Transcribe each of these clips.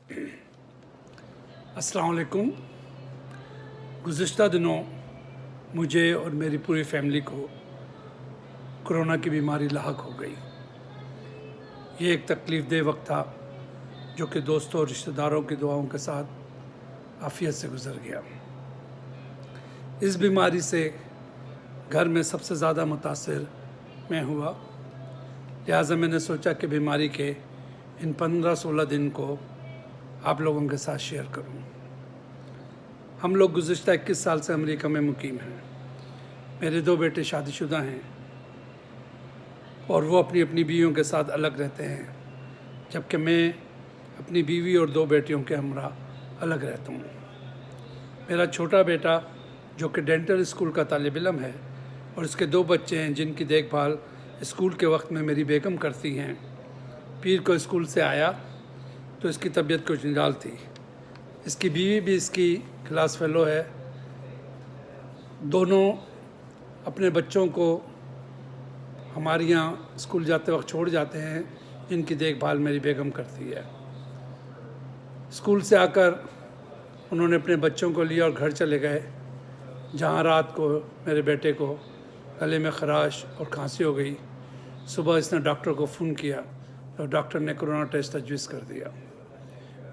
अस्सलाम वालेकुम। गुज़िश्ता दिनों मुझे और मेरी पूरी फैमिली को कोरोना की बीमारी लाहक हो गई। ये एक तकलीफ़ दह वक्त था जो कि दोस्तों और रिश्तेदारों की दुआओं के साथ आफियत से गुज़र गया। इस बीमारी से घर में सबसे ज़्यादा मुतासिर मैं हुआ, लिहाजा मैंने सोचा कि बीमारी के इन 15-16 दिन को आप लोगों के साथ शेयर करूं। हम लोग गुज़िश्ता 21 साल से अमेरिका में मुकीम हैं। मेरे 2 बेटे शादीशुदा हैं और वो अपनी अपनी बीवियों के साथ अलग रहते हैं, जबकि मैं अपनी बीवी और 2 बेटियों के हमरा अलग रहता हूँ। मेरा छोटा बेटा जो कि डेंटल स्कूल का तालिब इल्म है और उसके 2 बच्चे हैं जिनकी देखभाल स्कूल के वक्त में मेरी बेगम करती हैं, पीर को स्कूल से आया तो इसकी तबीयत कुछ निराल थी। इसकी बीवी भी इसकी क्लास फेलो है। दोनों अपने बच्चों को हमारे यहाँ स्कूल जाते वक्त छोड़ जाते हैं, जिनकी देखभाल मेरी बेगम करती है। स्कूल से आकर उन्होंने अपने बच्चों को लिया और घर चले गए, जहाँ रात को मेरे बेटे को गले में खराश और खांसी हो गई। सुबह इसने डॉक्टर को फ़ोन किया तो डॉक्टर ने कोरोना टेस्ट तजवीज़ कर दिया।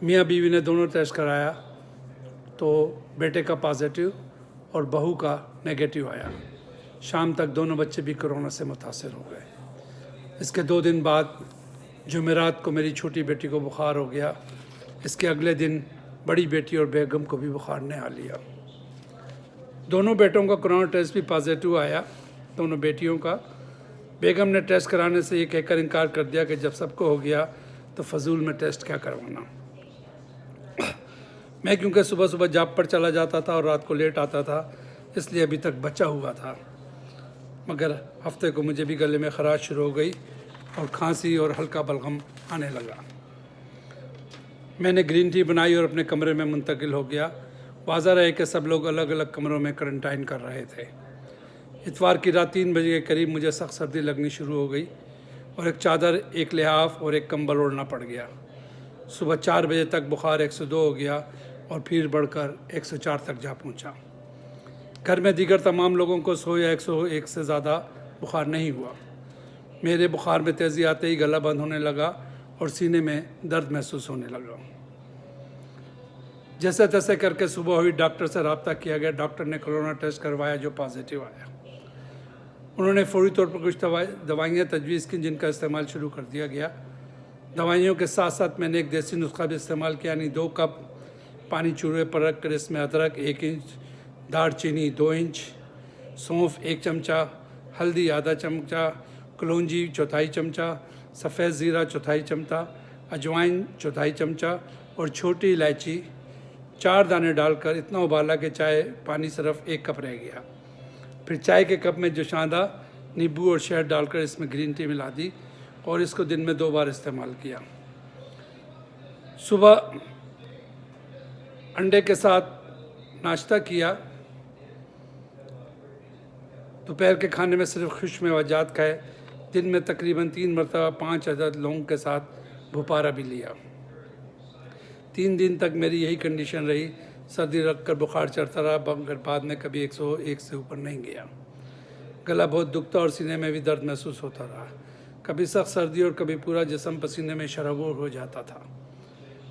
मियाँ बीवी ने दोनों टेस्ट कराया तो बेटे का पॉजिटिव और बहू का नेगेटिव आया। शाम तक दोनों बच्चे भी कोरोना से मुतासिर हो गए। इसके 2 दिन बाद जुमेरात को मेरी छोटी बेटी को बुखार हो गया। इसके अगले दिन बड़ी बेटी और बेगम को भी बुखार ने आ लिया। दोनों बेटों का कोरोना टेस्ट भी पॉजिटिव आया, दोनों बेटियों का। बेगम ने टेस्ट कराने से ये कहकर इनकार कर दिया कि जब सबको हो गया तो फजूल में टेस्ट क्या करवाना। मैं क्योंकि सुबह सुबह जॉब पर चला जाता था और रात को लेट आता था, इसलिए अभी तक बचा हुआ था, मगर हफ्ते को मुझे भी गले में खराश शुरू हो गई और खांसी और हल्का बलगम आने लगा। मैंने ग्रीन टी बनाई और अपने कमरे में मुंतकिल हो गया। वाज़ा रहे कि सब लोग अलग अलग कमरों में क्वारंटाइन कर रहे थे। इतवार की रात 3 बजे के करीब मुझे सख्त सर्दी लगनी शुरू हो गई और एक चादर, एक लिहाफ और एक कंबल ओढ़ना पड़ गया। सुबह 4 बजे तक बुखार 102 हो गया और फिर बढ़कर 104 तक जा पहुंचा। घर में दीगर तमाम लोगों को 100 या 101 से ज़्यादा बुखार नहीं हुआ। मेरे बुखार में तेज़ी आते ही गला बंद होने लगा और सीने में दर्द महसूस होने लगा। जैसे तैसे करके सुबह हुई, डॉक्टर से रब्ता किया गया। डॉक्टर ने कोरोना टेस्ट करवाया जो पॉजिटिव आया। उन्होंने फौरी तौर पर कुछ दवाइयाँ तजवीज़ की जिनका इस्तेमाल शुरू कर दिया गया। दवाइयों के साथ साथ मैंने एक देसी नुस्खा भी इस्तेमाल किया, यानी 2 कप पानी चूल्हे पर रख कर इसमें अदरक 1 इंच, दालचीनी 2 इंच, सौंफ 1 चमचा, हल्दी आधा चमचा, कलौंजी 1/4 चमचा, सफ़ेद ज़ीरा 1/4 चमचा, अजवाइन 1/4 चमचा और छोटी इलायची 4 दाने डालकर इतना उबाला कि चाय पानी सिर्फ 1 कप रह गया। फिर चाय के कप में जोशांदा, नींबू और शहद डालकर इसमें ग्रीन टी मिला दी और इसको दिन में 2 बार इस्तेमाल किया। सुबह अंडे के साथ नाश्ता किया। दोपहर के खाने में सिर्फ खुश्क मेवाजात खाए। दिन में तकरीबन 3 मरतबा 5 अदद लौंग के साथ भुपारा भी लिया। 3 दिन तक मेरी यही कंडीशन रही। सर्दी रख कर बुखार चढ़ता रहा, मगर बाद में कभी 101 से ऊपर नहीं गया। गला बहुत दुखता और सीने में भी दर्द महसूस होता रहा। कभी सख्त सर्दी और कभी पूरा जिस्म पसीने में शराबोर हो जाता था।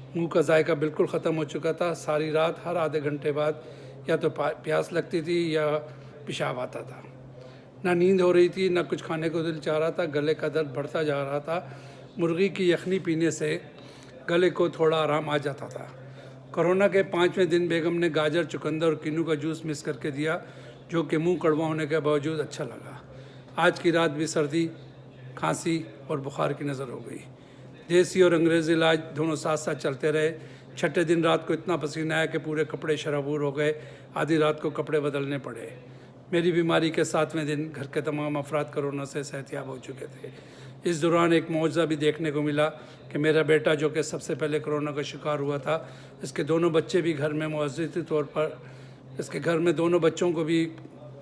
मुंह का जायका बिल्कुल ख़त्म हो चुका था। सारी रात हर आधे घंटे बाद या तो प्यास लगती थी या पेशाब आता था। ना नींद हो रही थी, ना कुछ खाने को दिल चाह रहा था। गले का दर्द बढ़ता जा रहा था। मुर्गी की यखनी पीने से गले को थोड़ा आराम आ जाता था। कोरोना के 5वें दिन बेगम ने गाजर, चुकंदर और किन्नू का जूस मिक्स करके दिया, जो कि मुंह कड़वा होने के बावजूद अच्छा लगा। आज की रात भी सर्दी, खांसी और बुखार की नज़र हो गई। देसी और अंग्रेज़ी इलाज दोनों साथ साथ चलते रहे। 6ठे दिन रात को इतना पसीना आया कि पूरे कपड़े शराबूर हो गए। आधी रात को कपड़े बदलने पड़े। मेरी बीमारी के 7वें दिन घर के तमाम अफराद कोरोना से सेहतियाब हो चुके थे। इस दौरान एक मौजज़ा भी देखने को मिला कि मेरा बेटा, जो कि सबसे पहले कोरोना का शिकार हुआ था, इसके दोनों बच्चे भी घर में मुअज़्ज़ज़ाती तौर पर, इसके घर में दोनों बच्चों को भी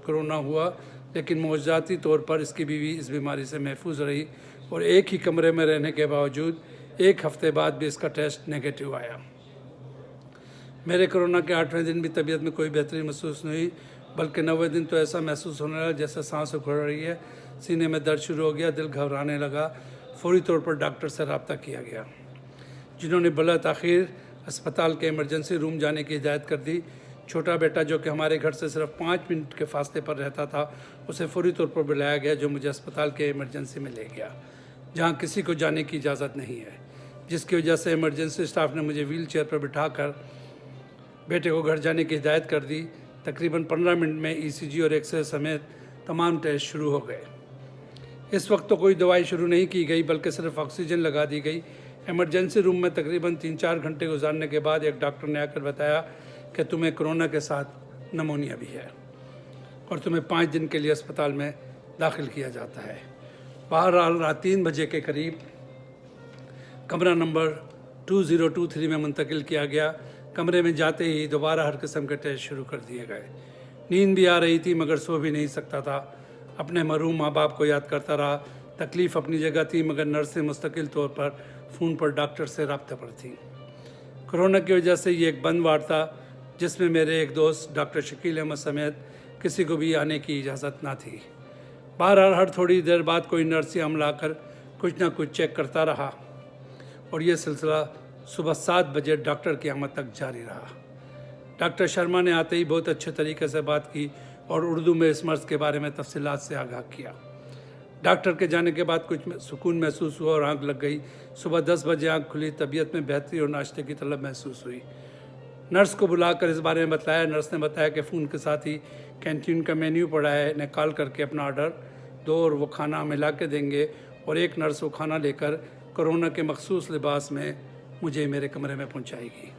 कोरोना हुआ, लेकिन मुअज़्ज़ज़ाती तौर पर इसकी बीवी इस बीमारी से महफूज रही और एक ही कमरे में रहने के बावजूद 1 हफ्ते बाद भी इसका टेस्ट नेगेटिव आया। मेरे कोरोना के 8वें दिन भी तबीयत में कोई बेहतरी महसूस नहीं हुई, बल्कि 90वें दिन तो ऐसा महसूस होने लगा जैसे सांस उखड़ रही है, सीने में दर्द शुरू हो गया, दिल घबराने लगा। फौरी तौर पर डॉक्टर से रब्ता किया गया, जिन्होंने बला ताख़ीर अस्पताल के इमरजेंसी रूम जाने की हिदायत कर दी। छोटा बेटा जो कि हमारे घर से सिर्फ 5 मिनट के फासले पर रहता था, उसे फौरी तौर पर बुलाया गया, जो मुझे अस्पताल के इमरजेंसी में ले गया, जहां किसी को जाने की इजाज़त नहीं है, जिसकी वजह से इमरजेंसी स्टाफ ने मुझे व्हील चेयर पर बिठाकर बेटे को घर जाने की हिदायत कर दी। तकरीबन 15 मिनट में ECG और एक्सरे समेत तमाम टेस्ट शुरू हो गए। इस वक्त तो कोई दवाई शुरू नहीं की गई, बल्कि सिर्फ ऑक्सीजन लगा दी गई। इमरजेंसी रूम में तकरीबन 3-4 घंटे गुजारने के बाद एक डॉक्टर ने आकर बताया कि तुम्हें कोरोना के साथ नमोनिया भी है और तुम्हें 5 दिन के लिए अस्पताल में दाखिल किया जाता है। बहरहाल रात 3 बजे के करीब कमरा नंबर 2023 में मुंतकिल किया गया। कमरे में जाते ही दोबारा हर किस्म के टेस्ट शुरू कर दिए गए। नींद भी आ रही थी, मगर सो भी नहीं सकता था। अपने मरहूम माँ बाप को याद करता रहा। तकलीफ़ अपनी जगह थी, मगर नर्सें मुस्तकिल तौर पर फ़ोन पर डॉक्टर से रब्ते पर थी। कोरोना की वजह से ये एक बंद वार्ड था, जिसमें मेरे एक दोस्त डॉक्टर शकील अहमद समेत किसी को भी आने की इजाज़त ना थी। बहरहाल हर थोड़ी देर बाद कोई नर्स या अमला आकर कुछ ना कुछ चेक करता रहा और ये सिलसिला सुबह 7 बजे डॉक्टर की आमद तक जारी रहा। डॉक्टर शर्मा ने आते ही बहुत अच्छे तरीके से बात की और उर्दू में इस मर्ज़ के बारे में तफसीलात से आगाह किया। डॉक्टर के जाने के बाद कुछ सुकून महसूस हुआ और आँख लग गई। सुबह 10 बजे आँख खुली, तबीयत में बेहतरी और नाश्ते की तलब महसूस हुई। नर्स को बुलाकर इस बारे में बताया। नर्स ने बताया कि फ़ोन के साथ ही कैंटीन का मेन्यू पड़ा है, इन्हें कॉल करके अपना ऑर्डर दो और वो खाना मिला के देंगे। और एक नर्स वो खाना लेकर कोरोना के मखसूस लिबास में मुझे मेरे कमरे में पहुंचाएगी।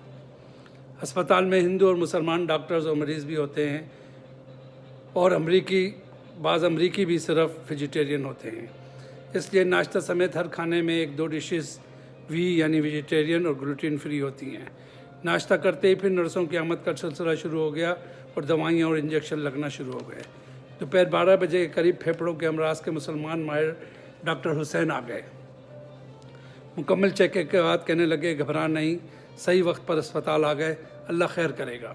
अस्पताल में हिंदू और मुसलमान डॉक्टर्स और मरीज़ भी होते हैं और बाज़ अमरीकी भी सिर्फ वेजिटेरियन होते हैं। इसलिए नाश्ता समेत हर खाने में 1-2 डिशेस यानी वेजिटेरियन और ग्लूटेन फ्री होती हैं। नाश्ता करते ही फिर नर्सों की आमद का सिलसिला शुरू हो गया और दवाइयाँ और इंजेक्शन लगना शुरू हो गए। दोपहर 12 बजे के करीब फेफड़ों के अमराज के मुसलमान माहिर डॉक्टर हुसैन आ गए। मुकम्मल चेक के बाद कहने लगे, घबरा नहीं, सही वक्त पर अस्पताल आ गए, अल्लाह खैर करेगा।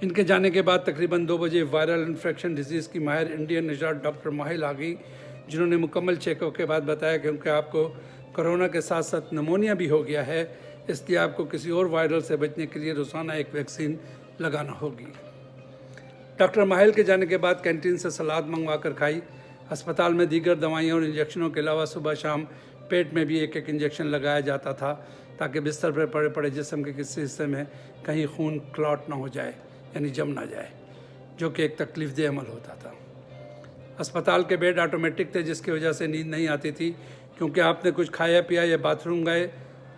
इनके जाने के बाद तकरीबन 2 बजे वायरल इन्फेक्शन डिजीज़ की माहिर इंडियन निजात डॉक्टर माहिल आ गई, जिन्होंने मुकम्मल चेकअप के बाद बताया कि क्योंकि आपको कोरोना के साथ साथ नमोनिया भी हो गया है, इसलिए आपको किसी और वायरल से बचने के लिए रोज़ाना एक वैक्सीन लगाना होगी। डॉक्टर माहिल के जाने के बाद कैंटीन से सलाद मंगवा कर खाई। अस्पताल में दीगर दवाइयों और इंजेक्शनों के अलावा सुबह शाम पेट में भी 1-1 इंजेक्शन लगाया जाता था, ताकि बिस्तर पर पड़े पड़े जिस्म के किसी हिस्से में कहीं खून क्लॉट ना हो जाए, यानी जम ना जाए, जो कि एक तकलीफ़देह अमल होता था। अस्पताल के बेड ऑटोमेटिक थे, जिसकी वजह से नींद नहीं आती थी, क्योंकि आपने कुछ खाया पिया या बाथरूम गए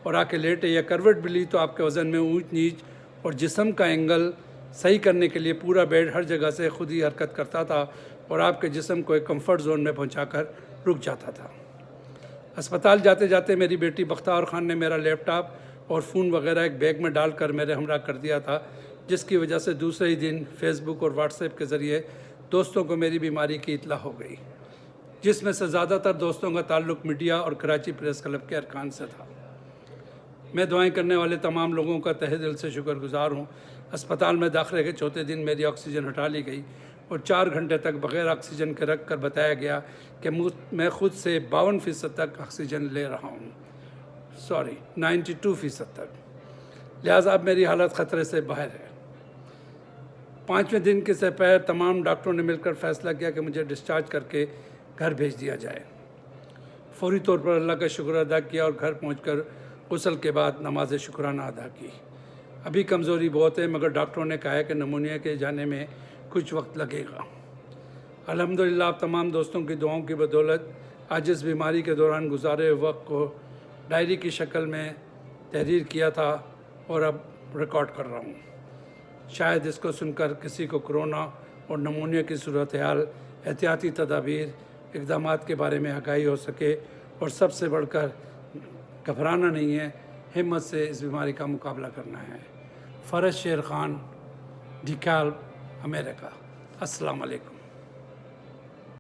और आके लेटे या करवट भी ली तो आपके वज़न में ऊंच नीच और जिस्म का एंगल सही करने के लिए पूरा बेड हर जगह से खुद ही हरकत करता था और आपके जिस्म को एक कंफर्ट जोन में पहुंचाकर रुक जाता था। अस्पताल जाते जाते मेरी बेटी बख्तार खान ने मेरा लैपटॉप और फ़ोन वगैरह एक बैग में डालकर मेरे हमरा कर दिया था, जिसकी वजह से दूसरे ही दिन फेसबुक और व्हाट्सएप के ज़रिए दोस्तों को मेरी बीमारी की इत्तला हो गई, जिसमें से ज़्यादातर दोस्तों का ताल्लुक़ मीडिया और कराची प्रेस क्लब के अरकान से था। मैं दुआएं करने वाले तमाम लोगों का तहे दिल से शुक्रगुजार हूँ। अस्पताल में दाखिले के चौथे दिन मेरी ऑक्सीजन हटा ली गई और 4 घंटे तक बग़ैर ऑक्सीजन के रख कर बताया गया कि मैं खुद से 52% तक ऑक्सीजन ले रहा हूँ, 92% तक। लिहाजा अब मेरी हालत ख़तरे से बाहर है। 5वें दिन के दोपहर तमाम डॉक्टरों ने मिलकर फ़ैसला किया कि मुझे डिस्चार्ज करके घर भेज दिया जाए। फौरी तौर पर अल्लाह का शुक्र अदा किया और घर पहुँचकर गुस्ल के बाद नमाज शुक्राना अदा की। अभी कमज़ोरी बहुत है, मगर डॉक्टरों ने कहा है कि नमूनिया के जाने में कुछ वक्त लगेगा। अल्हम्दुलिल्लाह आप तमाम दोस्तों की दुआओं की बदौलत आज इस बीमारी के दौरान गुजारे वक्त को डायरी की शक्ल में तहरीर किया था और अब रिकॉर्ड कर रहा हूँ। शायद इसको सुनकर किसी को कोरोना और नमूनिया की सूरत हाल, एहतियाती तदाबीर, इक़दामात के बारे में आगाही हो सके और सबसे बढ़कर घबराना नहीं है, हिम्मत से इस बीमारी का मुकाबला करना है। फ़रज शेर खान, डिकाल, अमेरिका। अस्सलाम वालेकुम।